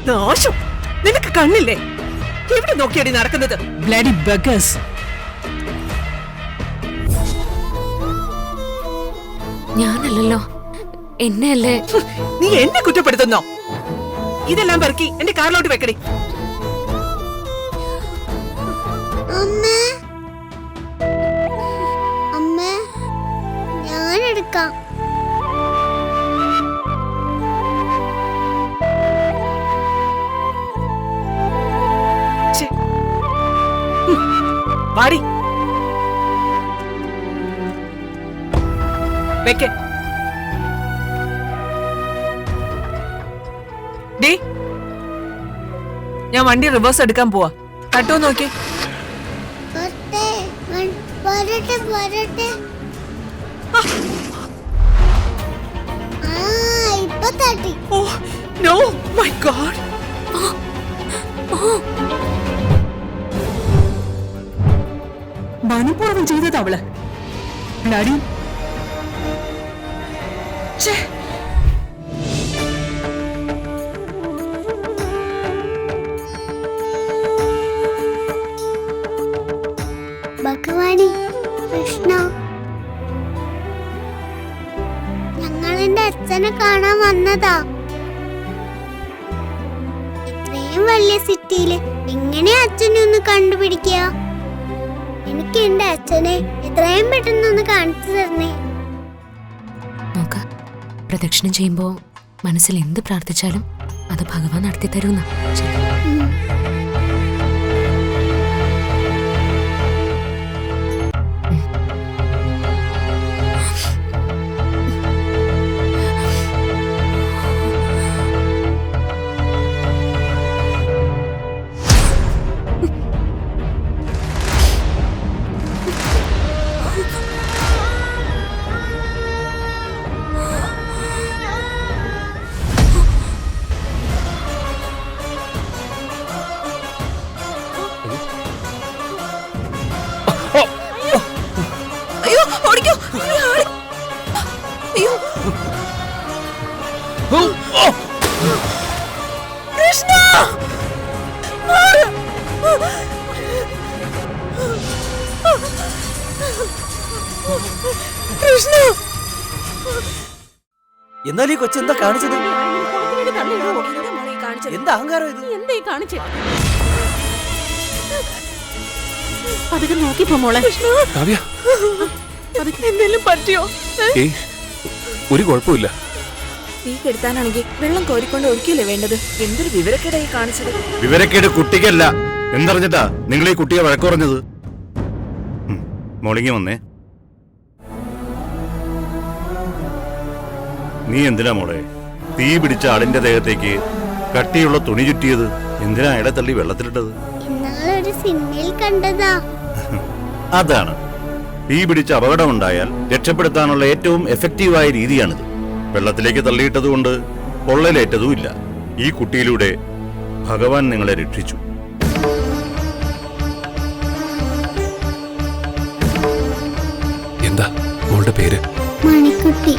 നാശം, നിനക്ക് കണ്ണില്ലേ? എവിടെ നോക്കിയടി നടക്കുന്നത്? Bloody buggers. ഞാനല്ലല്ലോ, എന്നെയല്ലേ. നീ എന്നെ കുറ്റപ്പെടുത്തുന്നോ? ഇതെല്ലാം പെറുക്കി എന്റെ കാറിലോട്ട് വെക്കടി. ഞാനെടുക്കാം. വാടി വെക്ക്. ഡി, ഞാൻ വണ്ടി റിവേഴ്സ് എടുക്കാൻ പോവാ. തട്ടോ നോക്കി. Oh no, my God. മനഃപൂർവ്വം ചെയ്തത് അവള്. ബ്ലഡി. ഭഗവാനി, കൃഷ്ണ, ഞങ്ങൾ എന്റെ അച്ഛനെ കാണാൻ വന്നതാ. ഇത്രയും വലിയ സിറ്റിയില് എങ്ങനെയാ അച്ഛനെ ഒന്ന് കണ്ടുപിടിക്കുക? എനിക്ക് എന്റെ അച്ഛനെ എത്രയും പെട്ടെന്ന് ഒന്ന് കാണിച്ചു തരണേ. നോക്ക, പ്രദക്ഷിണം ചെയ്യുമ്പോ മനസ്സിൽ എന്ത് പ്രാർത്ഥിച്ചാലും അത് ഭഗവാൻ നടത്തി തരുന്ന. കൃഷ്ണ, കൃഷ്ണ. എന്നാലും ഈ കൊച്ചെന്താ കാണിച്ചത്? എന്താ അഹങ്കാരം ഇത്? എന്താ ഈ കാണിച്ചേ? അതൊക്കെ നോക്കിപ്പോ മോളെ. എന്തെങ്കിലും പറ്റിയോ? ഒരു കുഴപ്പമില്ല. തീ കെടുത്താനാണെങ്കിൽ വെള്ളം കോരിക്കൊണ്ട് ഒഴിക്കില്ലേ വേണ്ടത്? എന്തൊരു വിവരക്കേടായി കാണിച്ചത്. വിവരക്കേട് കുട്ടിക്കല്ല. എന്തറിഞ്ഞിട്ടാ നിങ്ങൾ ഈ കുട്ടിയെ വഴക്കുറഞ്ഞത്? മോളിങ്ങി വന്നേ. നീ എന്തിനാ മോളെ തീ പിടിച്ച ആളിന്റെ ദേഹത്തേക്ക് കട്ടിയുള്ള തുണി ചുറ്റിയത്? എന്തിനാ അയാളെ തള്ളി വെള്ളത്തിലിട്ടത്? ഇന്നാളൊരു സിനിമയിൽ കണ്ടതാ. അതാണ്, തീ പിടിച്ച അപകടമുണ്ടായാൽ രക്ഷപ്പെടുത്താനുള്ള ഏറ്റവും എഫക്റ്റീവായ രീതിയാണിത്. വെള്ളത്തിലേക്ക് തള്ളിയിട്ടതുകൊണ്ട് പൊള്ളലേറ്റതുമില്ല. ഈ കുട്ടിയിലൂടെ ഭഗവാൻ നിങ്ങളെ രക്ഷിച്ചു. എന്താ മോളുടെ പേര്? മണിക്കുട്ടി.